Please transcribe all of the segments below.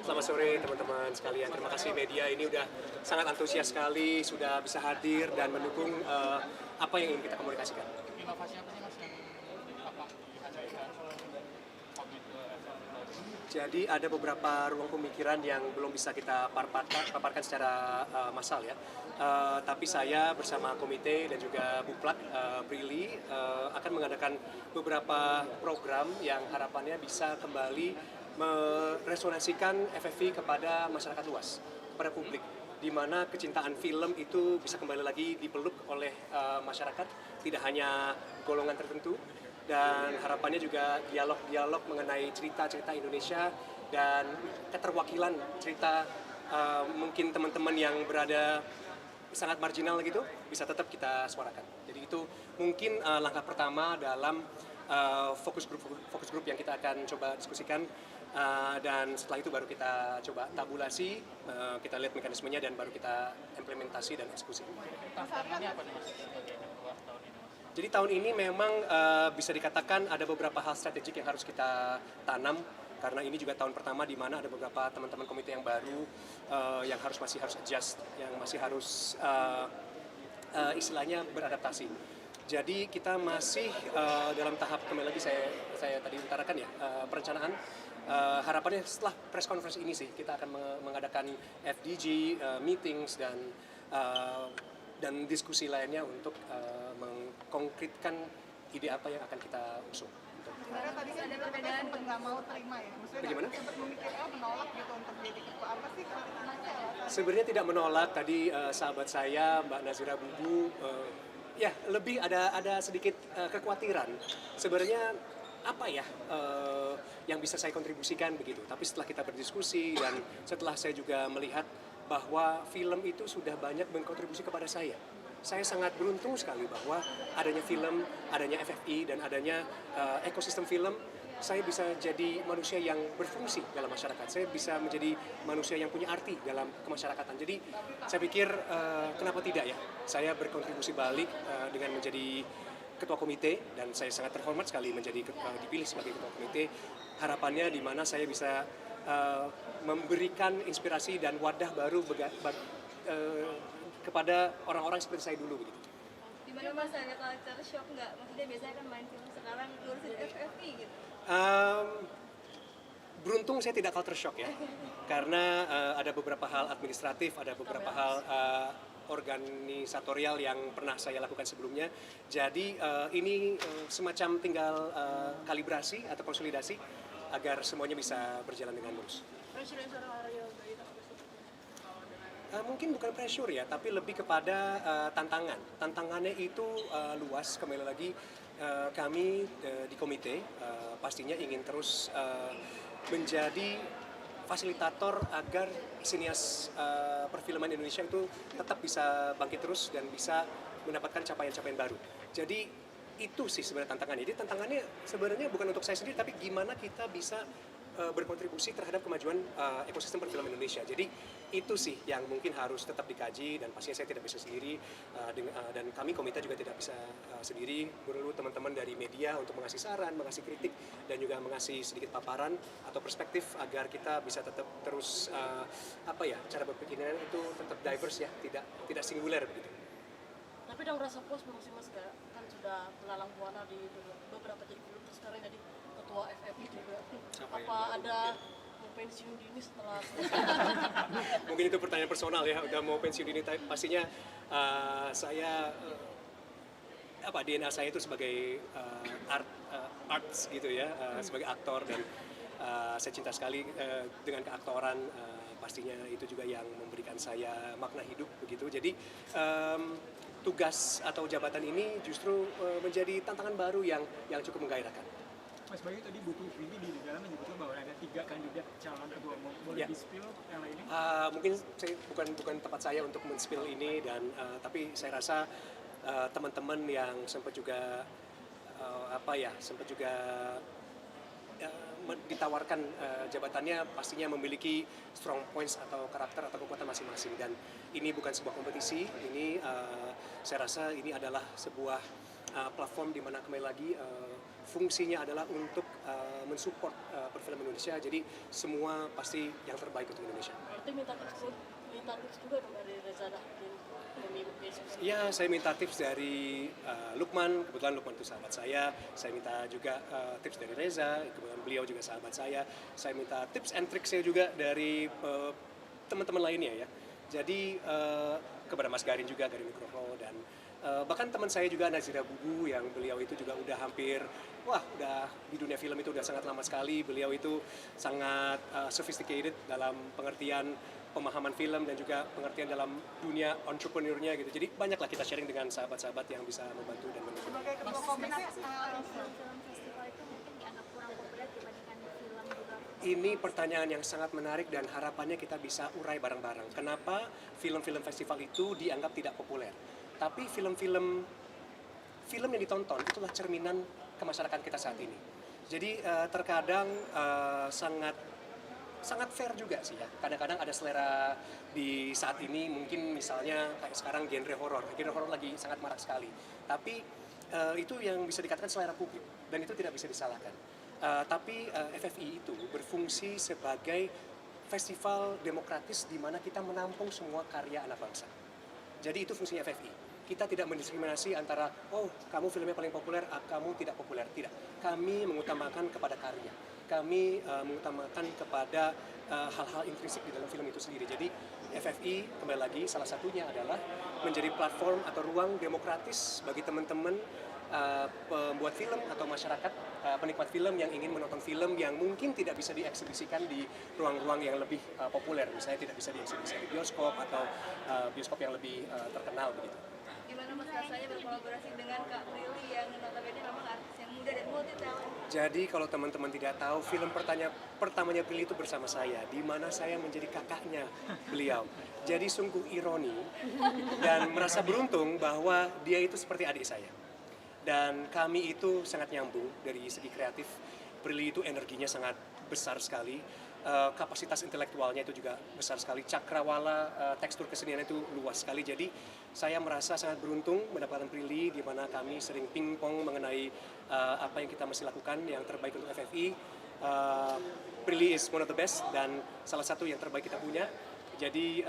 Selamat sore teman-teman sekalian. Terima kasih media ini udah sangat antusias sekali, sudah bisa hadir dan mendukung apa yang ingin kita komunikasikan. Inovasi apa sih Mas yang apa dihadirkan Jadi ada beberapa ruang pemikiran yang belum bisa kita paparkan secara massal ya. Tapi saya bersama komite dan juga Buplat Brili akan mengadakan beberapa program yang harapannya bisa kembali meresonansikan FFV kepada masyarakat luas, kepada publik, di mana kecintaan film itu bisa kembali lagi dipeluk oleh masyarakat, tidak hanya golongan tertentu, dan harapannya juga dialog-dialog mengenai cerita-cerita Indonesia dan keterwakilan cerita mungkin teman-teman yang berada sangat marginal gitu bisa tetap kita suarakan. Jadi itu mungkin langkah pertama dalam fokus grup yang kita akan coba diskusikan. Dan setelah itu baru kita coba tabulasi, kita lihat mekanismenya dan baru kita implementasi dan eksekusi. Tantangannya apa nih Mas sebagai ketua tahun ini Mas? Jadi tahun ini memang bisa dikatakan ada beberapa hal strategik yang harus kita tanam, karena ini juga tahun pertama di mana ada beberapa teman-teman komite yang baru yang masih harus adjust, yang masih harus istilahnya beradaptasi. Jadi kita masih dalam tahap, kembali lagi saya tadi utarakan ya, perencanaan. Harapannya setelah press conference ini sih kita akan mengadakan FDG, meetings dan diskusi lainnya untuk mengkonkretkan ide apa yang akan kita usung. Karena tadi kan perbedaan nggak mau terima ya, maksudnya Bagaimana? sempat memikirkan menolak gitu untuk jadi ketua, apa sih kenapa? Sebenarnya tidak menolak, tadi sahabat saya Mbak Nazira Bubu ya lebih ada sedikit kekhawatiran sebenarnya apa ya yang bisa saya kontribusikan begitu. Tapi setelah kita berdiskusi dan setelah saya juga melihat bahwa film itu sudah banyak berkontribusi kepada saya sangat beruntung sekali bahwa adanya film, adanya FFI dan adanya ekosistem film. Saya bisa jadi manusia yang berfungsi dalam masyarakat. Saya bisa menjadi manusia yang punya arti dalam kemasyarakatan. Jadi saya pikir kenapa tidak ya? Saya berkontribusi balik dengan menjadi ketua komite, dan saya sangat terhormat sekali dipilih sebagai ketua komite. Harapannya di mana saya bisa memberikan inspirasi dan wadah baru kepada orang-orang seperti saya dulu begitu. Gimana Mas, ada culture shock nggak? Maksudnya biasanya kan main film, sekarang ngurusin FFI gitu. Beruntung saya tidak culture shock ya, karena ada beberapa hal administratif, ada beberapa hal organisatorial yang pernah saya lakukan sebelumnya. Jadi ini semacam tinggal kalibrasi atau konsolidasi agar semuanya bisa berjalan dengan mulus. Mungkin bukan pressure ya, tapi lebih kepada tantangan. Tantangannya itu luas, kembali lagi kami di komite pastinya ingin terus menjadi fasilitator agar sinias perfilman Indonesia itu tetap bisa bangkit terus dan bisa mendapatkan capaian-capaian baru. Jadi itu sih sebenarnya tantangannya. Jadi tantangannya sebenarnya bukan untuk saya sendiri, tapi gimana kita bisa berkontribusi terhadap kemajuan ekosistem perfilman Indonesia. Jadi itu sih yang mungkin harus tetap dikaji, dan pastinya saya tidak bisa sendiri dan kami komite juga tidak bisa sendiri. Perlu teman-teman dari media untuk mengasih saran, mengasih kritik, dan juga mengasih sedikit paparan atau perspektif agar kita bisa tetap terus cara berpikirnya itu tetap diverse ya, tidak singuler begitu. Tapi udah ngerasa puas belum sih Mas, kan sudah melalang buana di beberapa jadi film, terus sekarang jadi ketua FFI juga. Apa ada mau pensiun dini setelah Mungkin itu pertanyaan personal ya, udah mau pensiun dini, tapi pastinya saya DNA saya itu sebagai arts gitu ya, sebagai aktor, dan saya cinta sekali dengan keaktoran. Pastinya itu juga yang memberikan saya makna hidup begitu. Jadi tugas atau jabatan ini justru menjadi tantangan baru yang cukup menggairahkan. Mas Bayu tadi buku ini di dalam menyebutkan bahwa ada 3 kandidat calon ketua umum. Boleh di-spill yang lainnya? Mungkin saya bukan tempat saya untuk men-spill ini, dan tapi saya rasa teman-teman yang sempat juga ditawarkan jabatannya pastinya memiliki strong points atau karakter atau kekuatan masing-masing, dan ini bukan sebuah kompetisi. Ini saya rasa ini adalah sebuah platform di mana kembali lagi fungsinya adalah untuk mensupport perfilman Indonesia. Jadi semua pasti yang terbaik untuk Indonesia. Berarti minta tips juga dong dari Reza Dahudin demi sukses. Ya, saya minta tips dari Lukman, kebetulan Lukman itu sahabat saya minta juga tips dari Reza, kebetulan beliau juga sahabat saya minta tips and trick saya juga dari teman-teman lainnya ya. Jadi kepada Mas Garin juga, Garin Nugroho, dan bahkan teman saya juga Nazira Bubu yang beliau itu juga udah hampir, udah di dunia film itu udah sangat lama sekali. Beliau itu sangat sophisticated dalam pengertian pemahaman film dan juga pengertian dalam dunia entrepreneurnya gitu. Jadi banyaklah kita sharing dengan sahabat-sahabat yang bisa membantu dan mendukung. Sebagai ketua komite, Film festival itu mungkin dianggap kurang populer dibandingkan film juga. Ini pertanyaan yang sangat menarik dan harapannya kita bisa urai bareng-bareng. Kenapa film-film festival itu dianggap tidak populer? Tapi film yang ditonton itulah cerminan ke masyarakat kita saat ini. Jadi terkadang sangat fair juga sih ya. Kadang-kadang ada selera di saat ini, mungkin misalnya kayak sekarang genre horor lagi sangat marak sekali. Tapi itu yang bisa dikatakan selera publik dan itu tidak bisa disalahkan. Tapi FFI itu berfungsi sebagai festival demokratis di mana kita menampung semua karya anak bangsa. Jadi itu fungsinya FFI. Kita tidak mendiskriminasi antara, kamu filmnya paling populer, kamu tidak populer. Tidak. Kami mengutamakan kepada karya. Kami mengutamakan kepada hal-hal intrinsik di dalam film itu sendiri. Jadi FFI kembali lagi salah satunya adalah menjadi platform atau ruang demokratis bagi teman-teman pembuat film atau masyarakat penikmat film yang ingin menonton film yang mungkin tidak bisa dieksibisikan di ruang-ruang yang lebih populer. Misalnya tidak bisa dieksibisikan di bioskop atau bioskop yang lebih terkenal begitu. Gimana Mas rasanya berkolaborasi dengan Kak Prilly yang notabene memang artis yang muda dan multi talent? Jadi kalau teman-teman tidak tahu, film pertamanya Prilly itu bersama saya, di mana saya menjadi kakaknya beliau. Jadi sungguh ironi dan merasa beruntung bahwa dia itu seperti adik saya. Dan kami itu sangat nyambung dari segi kreatif. Prilly itu energinya sangat besar sekali. Kapasitas intelektualnya itu juga besar sekali, cakrawala, tekstur kesenian itu luas sekali. Jadi saya merasa sangat beruntung mendapatkan Prilly di mana kami sering pingpong mengenai apa yang kita mesti lakukan yang terbaik untuk FFI. Prilly is one of the best dan salah satu yang terbaik kita punya. Jadi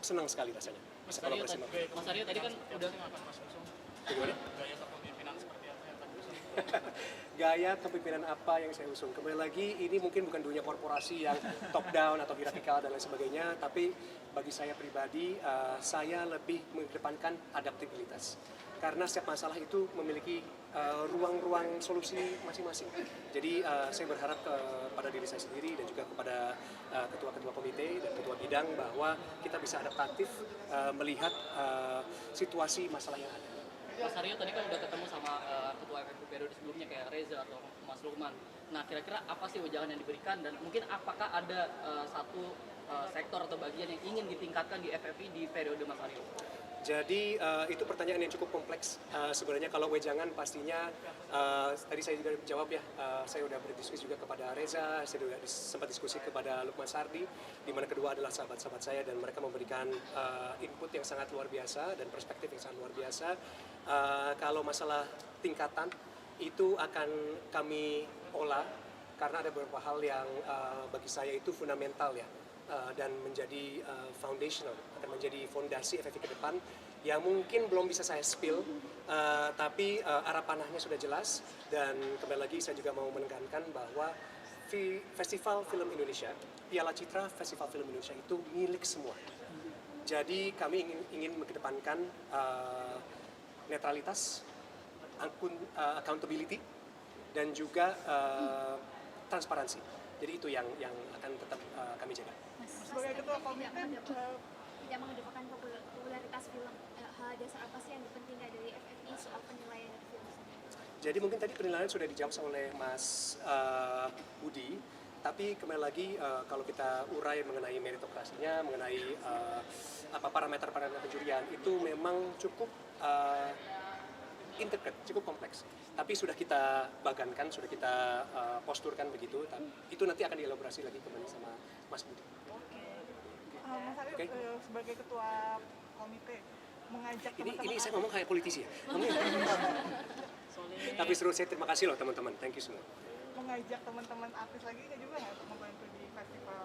senang sekali rasanya bisa kolaborasi sama Prilly. Mas Aryo tadi kan udah Gimana? gaya kepemimpinan seperti apa yang tadi usung? Gaya kepemimpinan apa yang saya usung. Kembali lagi, ini mungkin bukan dunia korporasi yang top down atau hierarkikal dan lain sebagainya, tapi bagi saya pribadi, saya lebih mengedepankan adaptabilitas. Karena setiap masalah itu memiliki ruang-ruang solusi masing-masing. Jadi saya berharap kepada diri saya sendiri dan juga kepada ketua-ketua komite dan ketua bidang bahwa kita bisa adaptatif melihat situasi masalah yang ada. Mas Aryo tadi kan udah ketemu sama ketua FFI periode sebelumnya kayak Reza atau Mas Lukman. Nah kira-kira apa sih wejangan yang diberikan dan mungkin apakah ada satu sektor atau bagian yang ingin ditingkatkan di FFI di periode Mas Aryo? Jadi itu pertanyaan yang cukup kompleks. Sebenarnya kalau wejangan pastinya tadi saya juga jawab ya. Saya sudah berdiskusi juga kepada Reza, saya juga sempat diskusi kepada Lukman Sardi, di mana kedua adalah sahabat-sahabat saya dan mereka memberikan input yang sangat luar biasa dan perspektif yang sangat luar biasa. Kalau masalah tingkatan itu akan kami olah karena ada beberapa hal yang bagi saya itu fundamental ya. Dan menjadi foundational, akan menjadi fondasi FFI ke depan yang mungkin belum bisa saya spill, tapi arah panahnya sudah jelas. Dan kembali lagi saya juga mau menekankan bahwa Festival Film Indonesia, Piala Citra Festival Film Indonesia itu milik semua. Jadi kami ingin mengedepankan netralitas, accountability, dan juga transparansi. Jadi itu yang akan tetap kami jaga. sebagai ketua komite, Tidak mengedepankan popularitas film. Hal dasar apa sih yang dipentingkan dari FFI soal penilaian dari film sendiri? Jadi mungkin tadi penilaian sudah dijawab oleh Mas Budi, tapi kembali lagi kalau kita urai mengenai meritokrasinya, mengenai parameter-parameter penjurian itu memang cukup intricate, cukup kompleks. Tapi sudah kita bagankan, sudah kita posturkan begitu. Itu nanti akan dielaborasi lagi kembali sama Mas Budi. Mas Aryo sebagai ketua komite, mengajak Ini teman-teman saya ngomong kayak politisi ya. Tapi seru, saya terima kasih loh teman-teman. Thank you semua. mengajak teman-teman artis lagi nggak juga nggak untuk membantu di festival?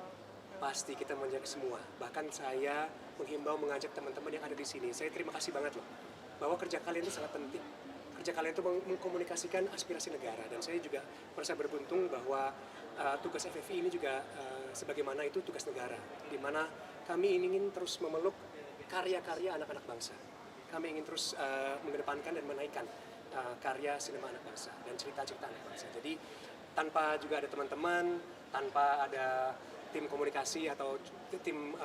Pasti kita mengajak semua. Bahkan saya menghimbau mengajak teman-teman yang ada di sini. Saya terima kasih banget loh bahwa kerja kalian itu sangat penting. Kerja kalian itu mengkomunikasikan aspirasi negara, dan saya juga merasa beruntung bahwa tugas FFI ini juga sebagaimana itu tugas negara, di mana kami ingin terus memeluk karya-karya anak-anak bangsa. Kami ingin terus mengedepankan dan menaikkan karya sinema anak bangsa dan cerita-cerita anak bangsa. Jadi tanpa juga ada teman-teman, tanpa ada tim komunikasi atau tim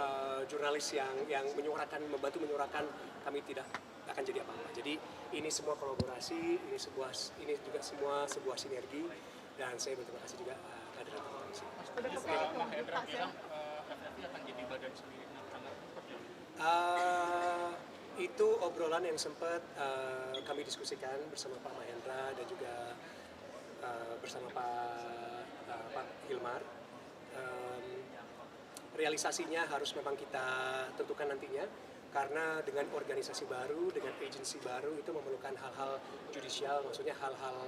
jurnalis yang menyuarakan, membantu menyuarakan, kami tidak akan jadi apa-apa. Jadi ini semua kolaborasi, ini juga semua sebuah sinergi, dan saya berterima kasih juga kehadiran teman-teman di sini. Udah kepikiran Mas Hendra Pak Sam? bilang FFI akan jadi badan sendiri. Nah, tanggapan seperti apa? Itu obrolan yang sempat kami diskusikan bersama Pak Mahendra dan juga bersama Pak Hilmar. Realisasinya harus memang kita tentukan nantinya, karena dengan organisasi baru, dengan agensi baru itu memerlukan hal-hal judicial, maksudnya hal-hal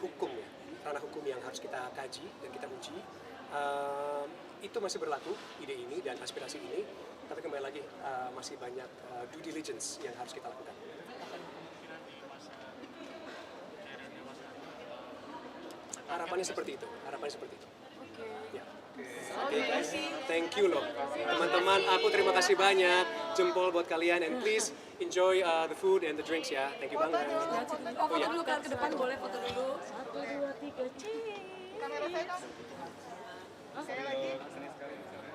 hukum ya, ranah hukum yang harus kita kaji dan kita uji. Itu masih berlaku ide ini dan aspirasi ini, tapi kembali lagi masih banyak due diligence yang harus kita lakukan. Harapannya seperti itu, Ya. Oke, guys, thank you loh teman-teman. Aku terima kasih banyak, jempol buat kalian, and please enjoy the food and the drinks ya. Thank you banget. Foto dulu kan ke depan, boleh foto dulu. 1, 2, 3, Kamera saya dong. Saya lagi.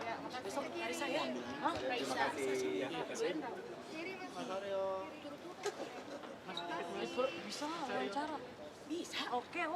Ya, makasih. Besok hari saya. Hah? Terima kasih. Ya, terima kasih. Bisa wawancara. Bisa. Oke.